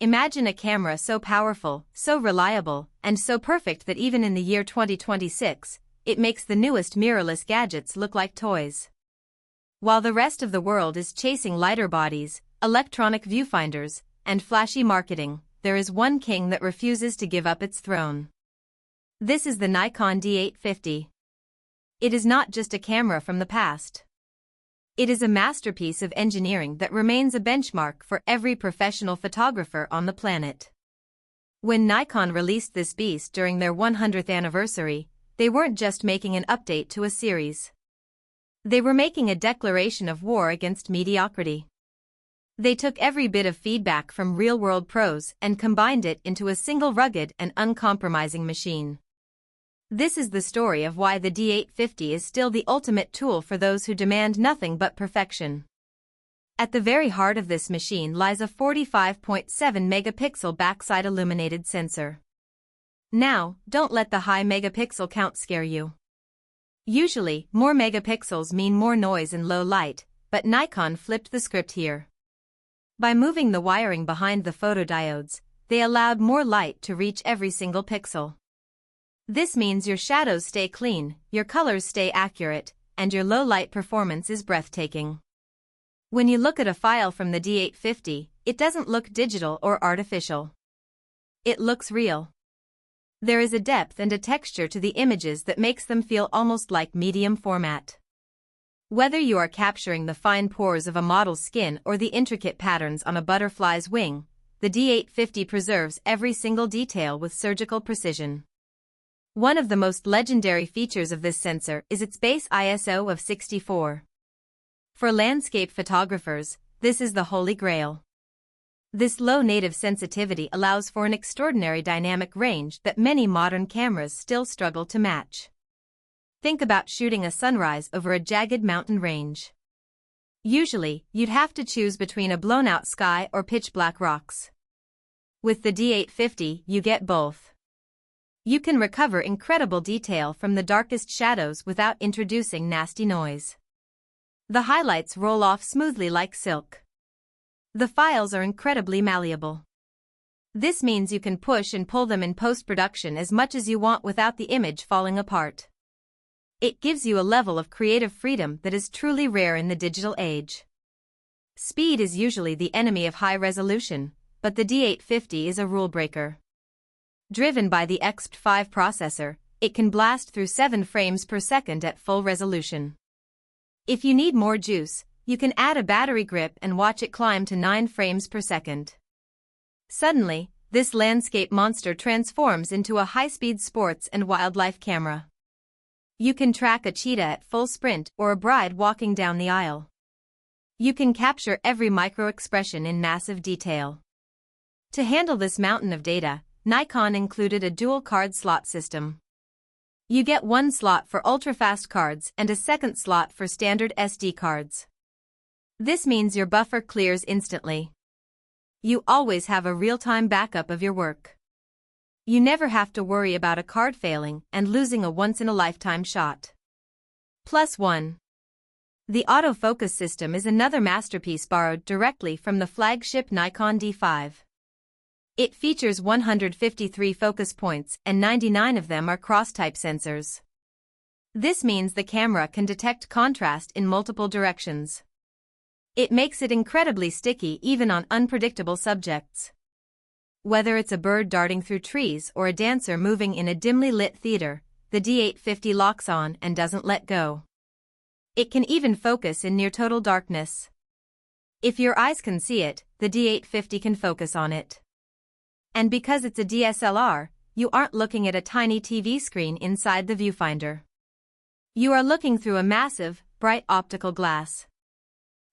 Imagine a camera so powerful, so reliable, and so perfect that even in the year 2026, it makes the newest mirrorless gadgets look like toys. While the rest of the world is chasing lighter bodies, electronic viewfinders, and flashy marketing, there is one king that refuses to give up its throne. This is the Nikon D850. It is not just a camera from the past. It is a masterpiece of engineering that remains a benchmark for every professional photographer on the planet. When Nikon released this beast during their 100th anniversary, they weren't just making an update to a series. They were making a declaration of war against mediocrity. They took every bit of feedback from real-world pros and combined it into a single rugged and uncompromising machine. This is the story of why the D850 is still the ultimate tool for those who demand nothing but perfection. At the very heart of this machine lies a 45.7 megapixel backside illuminated sensor. Now, don't let the high megapixel count scare you. Usually, more megapixels mean more noise and low light, but Nikon flipped the script here. By moving the wiring behind the photodiodes, they allowed more light to reach every single pixel. This means your shadows stay clean, your colors stay accurate, and your low-light performance is breathtaking. When you look at a file from the D850, it doesn't look digital or artificial. It looks real. There is a depth and a texture to the images that makes them feel almost like medium format. Whether you are capturing the fine pores of a model's skin or the intricate patterns on a butterfly's wing, the D850 preserves every single detail with surgical precision. One of the most legendary features of this sensor is its base ISO of 64. For landscape photographers, this is the holy grail. This low native sensitivity allows for an extraordinary dynamic range that many modern cameras still struggle to match. Think about shooting a sunrise over a jagged mountain range. Usually, you'd have to choose between a blown-out sky or pitch-black rocks. With the D850, you get both. You can recover incredible detail from the darkest shadows without introducing nasty noise. The highlights roll off smoothly like silk. The files are incredibly malleable. This means you can push and pull them in post-production as much as you want without the image falling apart. It gives you a level of creative freedom that is truly rare in the digital age. Speed is usually the enemy of high resolution, but the D850 is a rule breaker. Driven by the XP5 processor, it can blast through 7 frames per second at full resolution. If you need more juice, you can add a battery grip and watch it climb to 9 frames per second. Suddenly, this landscape monster transforms into a high-speed sports and wildlife camera. You can track a cheetah at full sprint or a bride walking down the aisle. You can capture every micro-expression in massive detail. To handle this mountain of data, Nikon included a dual card slot system. You get one slot for ultra-fast cards and a second slot for standard SD cards. This means your buffer clears instantly. You always have a real-time backup of your work. You never have to worry about a card failing and losing a once-in-a-lifetime shot. Plus one. The autofocus system is another masterpiece borrowed directly from the flagship Nikon D5. It features 153 focus points and 99 of them are cross-type sensors. This means the camera can detect contrast in multiple directions. It makes it incredibly sticky even on unpredictable subjects. Whether it's a bird darting through trees or a dancer moving in a dimly lit theater, the D850 locks on and doesn't let go. It can even focus in near total darkness. If your eyes can see it, the D850 can focus on it. And because it's a DSLR, you aren't looking at a tiny TV screen inside the viewfinder. You are looking through a massive, bright optical glass.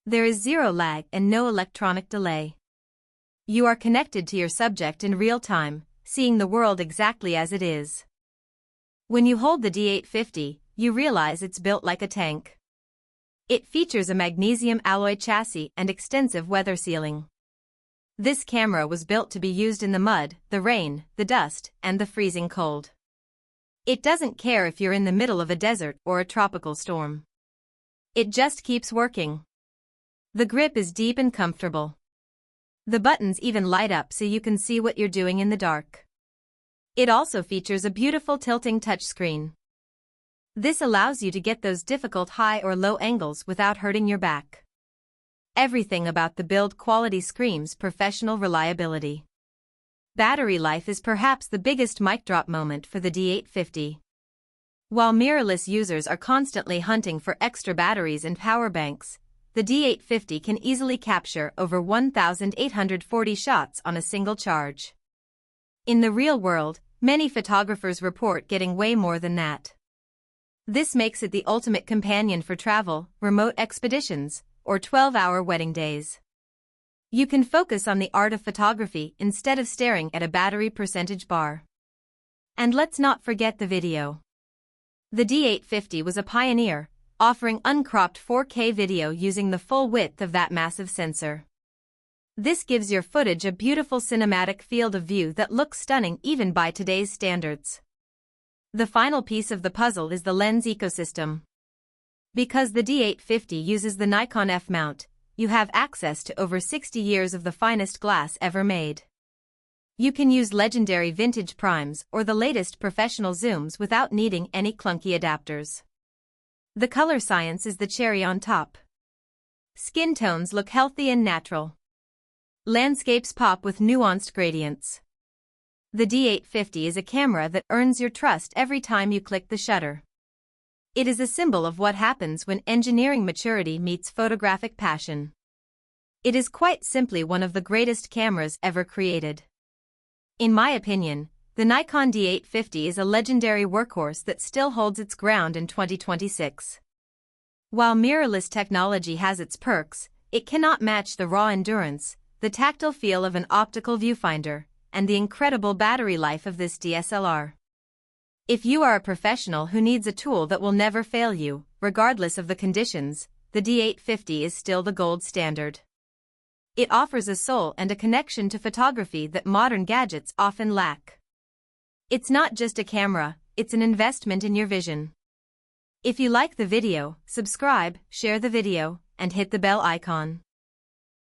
There is zero lag and no electronic delay. You are connected to your subject in real time, seeing the world exactly as it is. When you hold the D850, you realize it's built like a tank. It features a magnesium alloy chassis and extensive weather sealing. This camera was built to be used in the mud, the rain, the dust, and the freezing cold. It doesn't care if you're in the middle of a desert or a tropical storm. It just keeps working. The grip is deep and comfortable. The buttons even light up so you can see what you're doing in the dark. It also features a beautiful tilting touchscreen. This allows you to get those difficult high or low angles without hurting your back. Everything about the build quality screams professional reliability. Battery life is perhaps the biggest mic drop moment for the D850. While mirrorless users are constantly hunting for extra batteries and power banks, the D850 can easily capture over 1,840 shots on a single charge. In the real world, many photographers report getting way more than that. This makes it the ultimate companion for travel, remote expeditions, or 12-hour wedding days. You can focus on the art of photography instead of staring at a battery percentage bar. And let's not forget the video. The D850 was a pioneer, offering uncropped 4K video using the full width of that massive sensor. This gives your footage a beautiful cinematic field of view that looks stunning even by today's standards. The final piece of the puzzle is the lens ecosystem. Because the D850 uses the Nikon F mount, you have access to over 60 years of the finest glass ever made. You can use legendary vintage primes or the latest professional zooms without needing any clunky adapters. The color science is the cherry on top. Skin tones look healthy and natural. Landscapes pop with nuanced gradients. The D850 is a camera that earns your trust every time you click the shutter. It is a symbol of what happens when engineering maturity meets photographic passion. It is quite simply one of the greatest cameras ever created. In my opinion, the Nikon D850 is a legendary workhorse that still holds its ground in 2026. While mirrorless technology has its perks, it cannot match the raw endurance, the tactile feel of an optical viewfinder, and the incredible battery life of this DSLR. If you are a professional who needs a tool that will never fail you, regardless of the conditions, the D850 is still the gold standard. It offers a soul and a connection to photography that modern gadgets often lack. It's not just a camera, it's an investment in your vision. If you like the video, subscribe, share the video, and hit the bell icon.